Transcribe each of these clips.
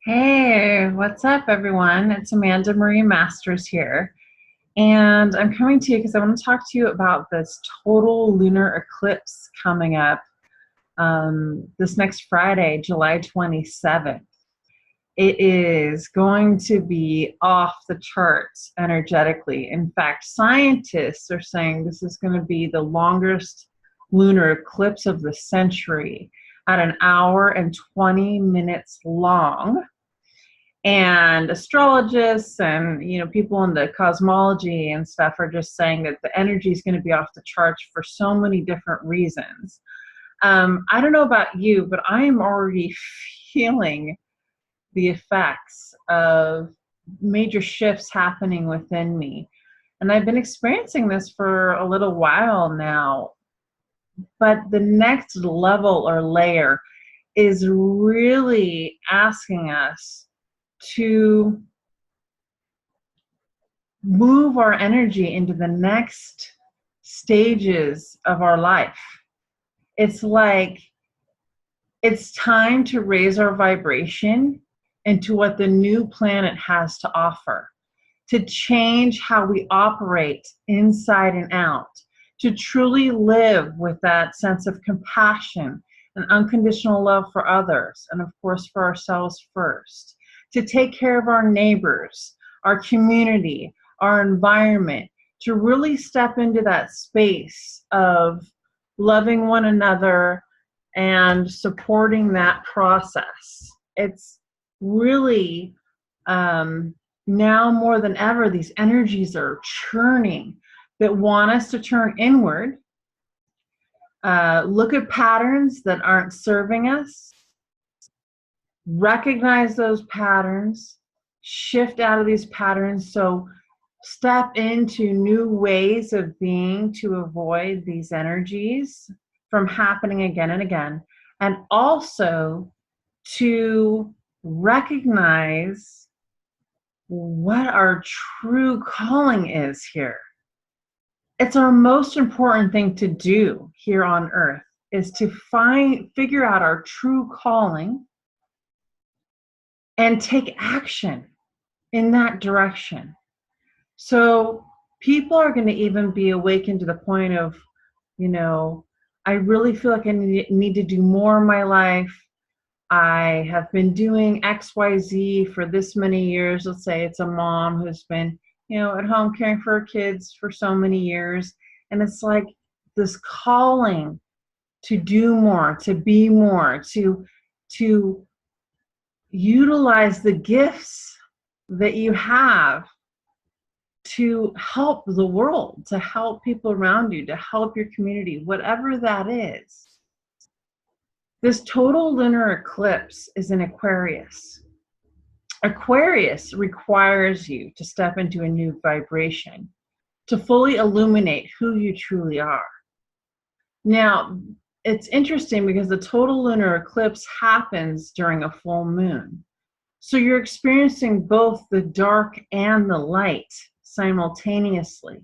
Hey, what's up, everyone? It's Amanda Marie Masters here, and I'm coming to you because I want to talk to you about this total lunar eclipse coming up this next Friday, July 27th. It is going to be off the charts energetically. In fact, scientists are saying this is going to be the longest lunar eclipse of the century at an hour and 20 minutes long, and astrologists and people into cosmology and stuff are just saying that the energy is going to be off the charts for so many different reasons. I don't know about you, but I am already feeling the effects of major shifts happening within me, and I've been experiencing this for a little while now. But the next level or layer is really asking us to move our energy into the next stages of our life. It's like it's time to raise our vibration into what the new planet has to offer, to change how we operate inside and out, to truly live with that sense of compassion and unconditional love for others, and of course for ourselves first, to take care of our neighbors, our community, our environment, to really step into that space of loving one another and supporting that process. It's really now more than ever, these energies are churning that want us to turn inward, look at patterns that aren't serving us, recognize those patterns, shift out of these patterns, so step into new ways of being to avoid these energies from happening again and again, and also to recognize what our true calling is here. It's our most important thing to do here on earth, is to figure out our true calling and take action in that direction. So people are going to even be awakened to the point of, I really feel like I need to do more in my life. I have been doing XYZ for this many years. Let's say it's a mom who's been, at home caring for her kids for so many years. And it's like this calling to do more, to be more, to utilize the gifts that you have to help the world, to help people around you, to help your community, whatever that is. This total lunar eclipse is in Aquarius. Aquarius requires you to step into a new vibration, to fully illuminate who you truly are. Now, it's interesting because the total lunar eclipse happens during a full moon. So you're experiencing both the dark and the light simultaneously.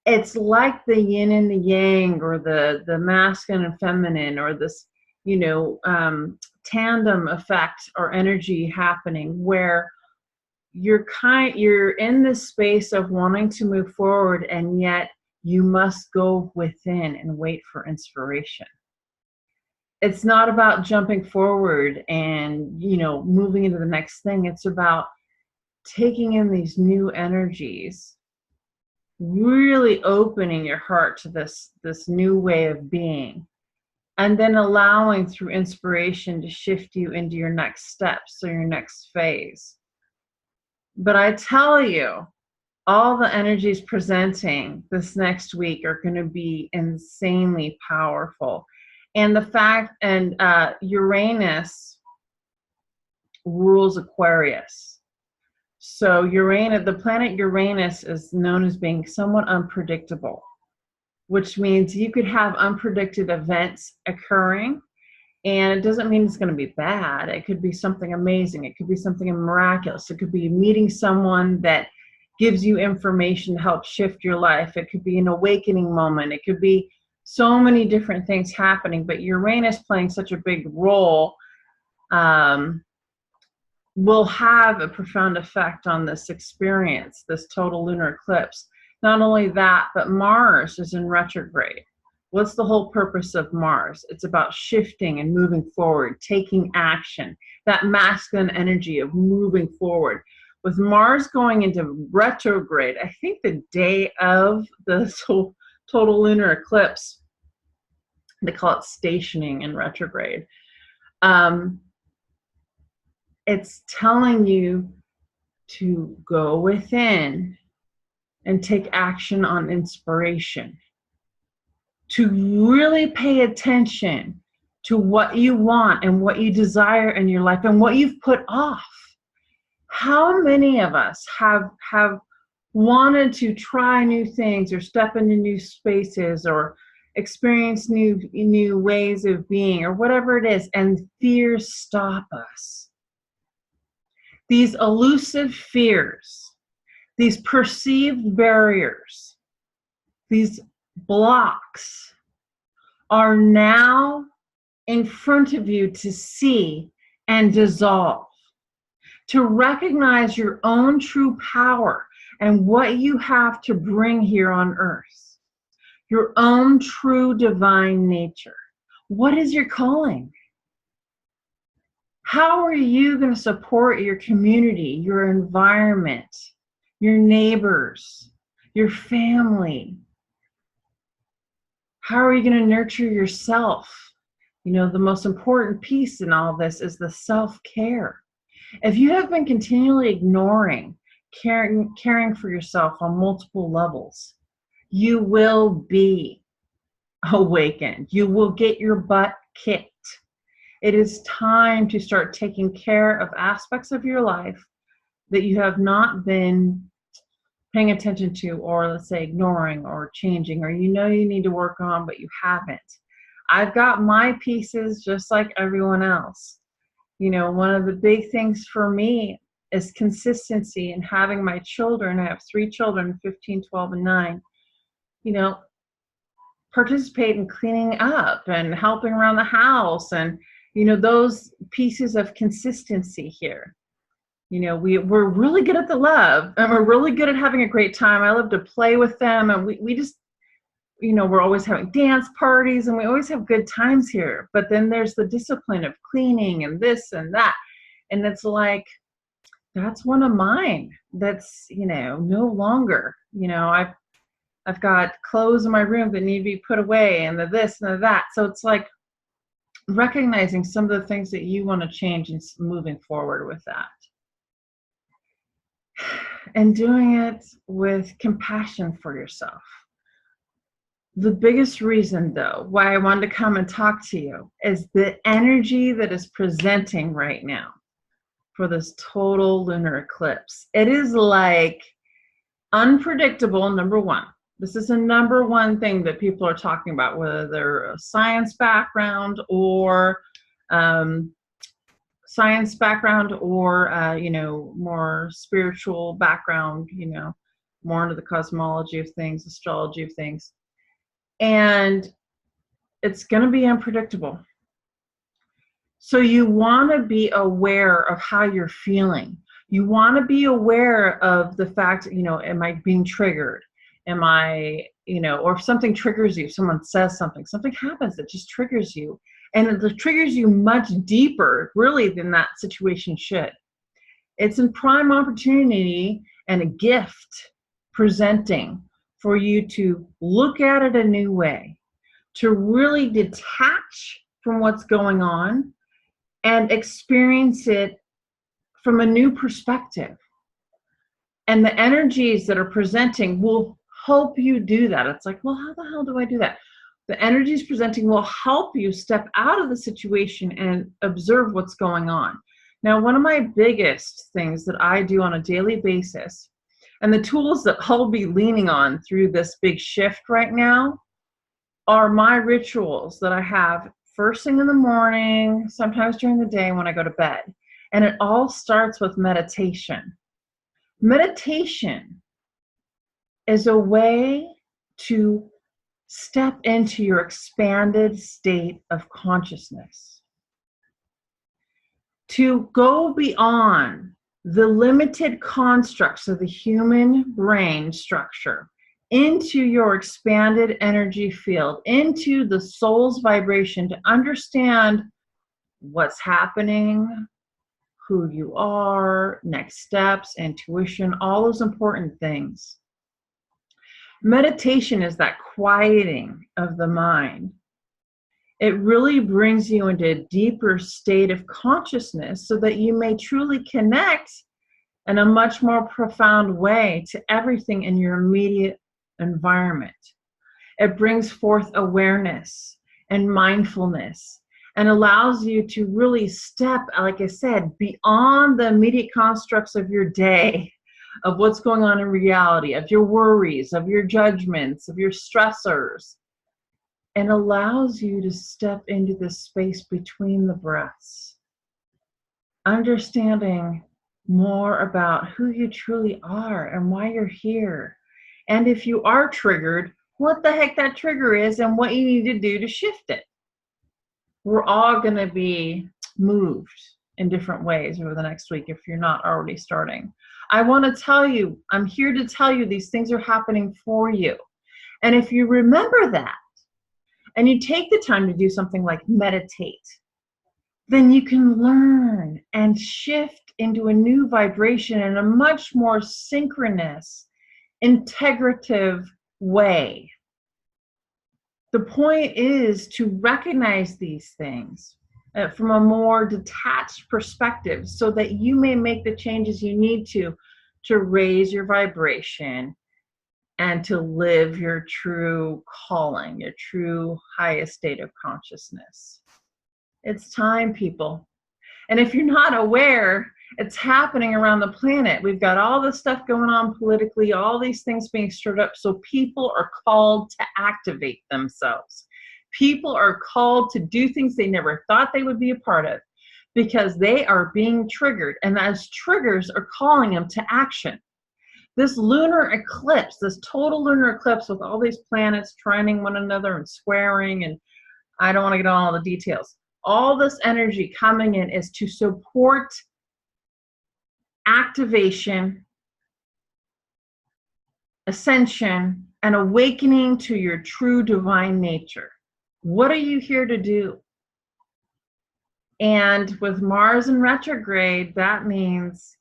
It's like the yin and the yang, or the masculine and feminine, or this, tandem effect or energy happening, where you're in this space of wanting to move forward, and yet you must go within and wait for inspiration. It's not about jumping forward and, moving into the next thing. It's about taking in these new energies, really opening your heart to this new way of being, and then allowing through inspiration to shift you into your next steps or your next phase. But I tell you, all the energies presenting this next week are going to be insanely powerful. And the fact, and Uranus rules Aquarius. So the planet Uranus is known as being somewhat unpredictable, which means you could have unpredicted events occurring, and it doesn't mean it's going to be bad. It could be something amazing. It could be something miraculous. It could be meeting someone that gives you information to help shift your life. It could be an awakening moment. It could be so many different things happening, but Uranus playing such a big role will have a profound effect on this experience, this total lunar eclipse. Not only that, but Mars is in retrograde. What's the whole purpose of Mars? It's about shifting and moving forward, taking action, that masculine energy of moving forward. With Mars going into retrograde, I think the day of the total lunar eclipse, they call it stationing in retrograde. It's telling you to go within and take action on inspiration, to really pay attention to what you want and what you desire in your life and what you've put off. How many of us have wanted to try new things or step into new spaces or experience new ways of being or whatever it is, and fears stop us? These elusive fears, these perceived barriers, these blocks are now in front of you to see and dissolve, to recognize your own true power and what you have to bring here on earth, your own true divine nature. What is your calling? How are you going to support your community, your environment, your neighbors, your family? How are you going to nurture yourself? You know, the most important piece in all this is the self-care. If you have been continually ignoring, caring for yourself on multiple levels, you will be awakened. You will get your butt kicked. It is time to start taking care of aspects of your life that you have not been paying attention to, or let's say ignoring or changing, or you know you need to work on, but you haven't. I've got my pieces just like everyone else. You know, one of the big things for me is consistency and having my children. I have 3 children, 15, 12, and 9. You know, participate in cleaning up and helping around the house, and you know, those pieces of consistency here. You know, we're really good at the love, and we're really good at having a great time. I love to play with them, and we just, you know, we're always having dance parties, and we always have good times here. But then there's the discipline of cleaning and this and that, and it's like, that's one of mine. That's, you know, no longer. You know, I've got clothes in my room that need to be put away, and the this and the that. So it's like recognizing some of the things that you want to change and moving forward with that. And doing it with compassion for yourself. The biggest reason, though, why I wanted to come and talk to you is the energy that is presenting right now for this total lunar eclipse. It is like unpredictable, number one. This is a number one thing that people are talking about, whether they're a science background or you know, more spiritual background, you know, more into the cosmology of things, astrology of things. And it's going to be unpredictable. So you want to be aware of how you're feeling. You want to be aware of the fact, you know, am I being triggered? Am I, you know, or if something triggers you, someone says something happens that just triggers you. And it triggers you much deeper, really, than that situation should. It's a prime opportunity and a gift presenting for you to look at it a new way, to really detach from what's going on and experience it from a new perspective. And the energies that are presenting will help you do that. It's like, well, how the hell do I do that? The energies presenting will help you step out of the situation and observe what's going on. Now, one of my biggest things that I do on a daily basis, and the tools that I'll be leaning on through this big shift right now, are my rituals that I have first thing in the morning, sometimes during the day when I go to bed. And it all starts with meditation. Meditation is a way to step into your expanded state of consciousness, to go beyond the limited constructs of the human brain structure into your expanded energy field, into the soul's vibration, to understand what's happening, who you are, next steps, intuition, all those important things. Meditation is that quieting of the mind. It really brings you into a deeper state of consciousness so that you may truly connect in a much more profound way to everything in your immediate environment. It brings forth awareness and mindfulness and allows you to really step, like I said, beyond the immediate constructs of your day, of what's going on in reality, of your worries, of your judgments, of your stressors, and allows you to step into the space between the breaths, understanding more about who you truly are and why you're here. And if you are triggered, what the heck that trigger is and what you need to do to shift it. We're all going to be moved in different ways over the next week if you're not already starting. I want to tell you, I'm here to tell you these things are happening for you. And if you remember that, and you take the time to do something like meditate, then you can learn and shift into a new vibration in a much more synchronous, integrative way. The point is to recognize these things from a more detached perspective so that you may make the changes you need to raise your vibration and to live your true calling, your true highest state of consciousness. It's time, people. And if you're not aware, it's happening around the planet. We've got all this stuff going on politically, all these things being stirred up. So people are called to activate themselves. People are called to do things they never thought they would be a part of because they are being triggered. And those triggers are calling them to action. This lunar eclipse, this total lunar eclipse with all these planets trining one another and squaring, and I don't want to get on all the details. All this energy coming in is to support activation, ascension, and awakening to your true divine nature. What are you here to do? And with Mars in retrograde, that means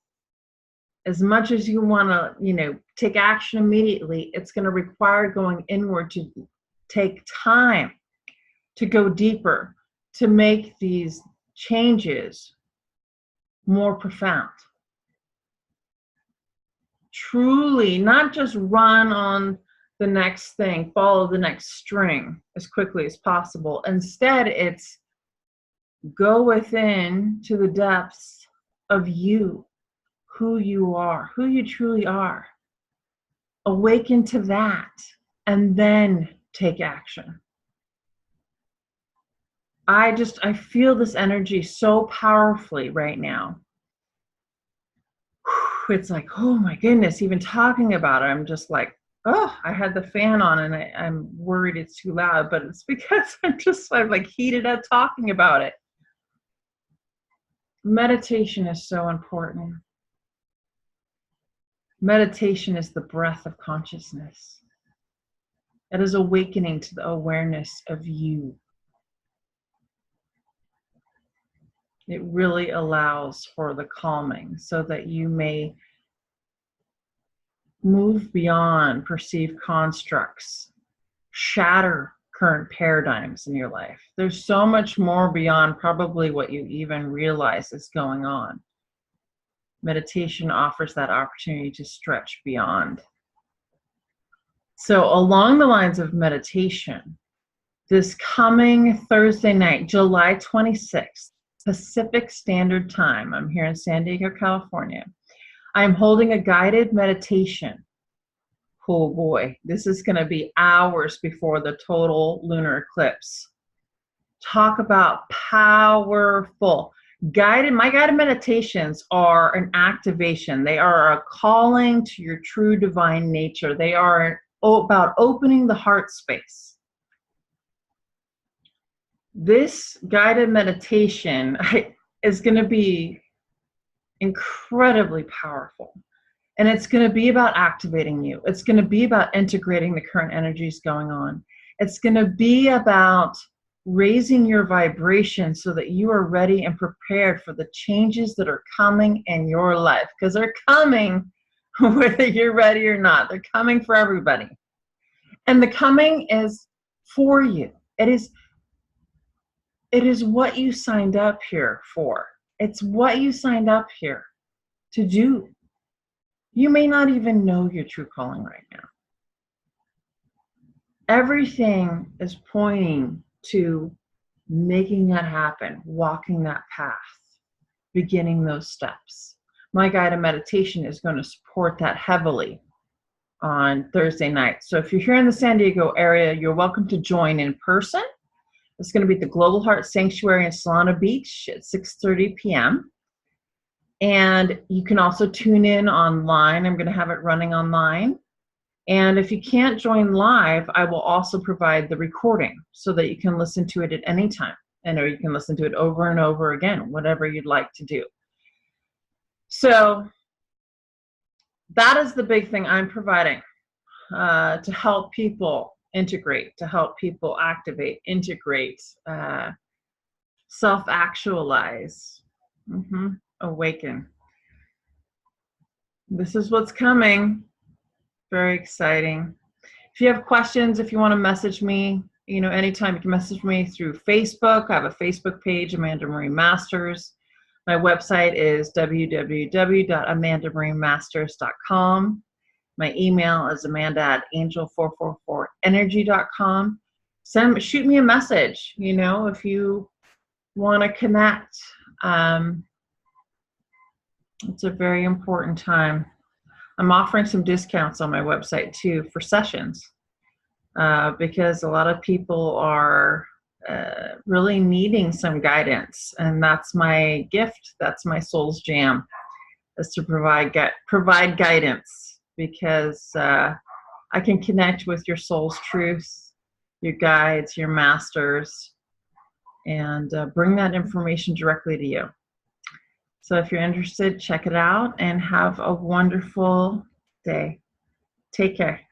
as much as you want to, take action immediately, it's going to require going inward to take time to go deeper, to make these changes more profound. Truly, not just run on the next thing, follow the next string as quickly as possible. Instead, it's go within to the depths of you, who you are, who you truly are. Awaken to that and then take action. I feel this energy so powerfully right now. It's like, oh my goodness, even talking about it, I'm just like, oh, I had the fan on and I'm worried it's too loud, but it's because I'm like heated up talking about it. Meditation is so important. Meditation is the breath of consciousness. It is awakening to the awareness of you. It really allows for the calming so that you may move beyond perceived constructs, shatter current paradigms in your life. There's so much more beyond probably what you even realize is going on. Meditation offers that opportunity to stretch beyond. So along the lines of meditation, this coming Thursday night, July 26th, Pacific Standard Time, I'm here in San Diego, California, I'm holding a guided meditation. Oh boy, this is going to be hours before the total lunar eclipse. Talk about powerful. My guided meditations are an activation. They are a calling to your true divine nature. They are about opening the heart space. This guided meditation, is going to be incredibly powerful. And it's going to be about activating you. It's going to be about integrating the current energies going on. It's going to be about raising your vibration so that you are ready and prepared for the changes that are coming in your life. Because they're coming whether you're ready or not. They're coming for everybody. And the coming is for you. It is what you signed up here for. It's what you signed up here to do. You may not even know your true calling right now. Everything is pointing to making that happen, walking that path, beginning those steps. My guided meditation is going to support that heavily on Thursday night. So if you're here in the San Diego area, you're welcome to join in person. It's going to be at the Global Heart Sanctuary in Solana Beach at 6:30 p.m. And you can also tune in online. I'm going to have it running online. And if you can't join live, I will also provide the recording so that you can listen to it at any time. Or you can listen to it over and over again, whatever you'd like to do. So that is the big thing I'm providing to help people integrate, to help people activate, integrate, self-actualize, awaken. This is what's coming. Very exciting. If you have questions, if you want to message me, anytime, you can message me through Facebook. I have a Facebook page, Amanda Marie Masters. My website is www.amandamariemasters.com. My email is amanda@angel444energy.com. Shoot me a message, if you want to connect. It's a very important time. I'm offering some discounts on my website too for sessions because a lot of people are really needing some guidance, and that's my gift. That's my soul's jam, is to provide guidance, because I can connect with your soul's truth, your guides, your masters, and bring that information directly to you. So if you're interested, check it out and have a wonderful day. Take care.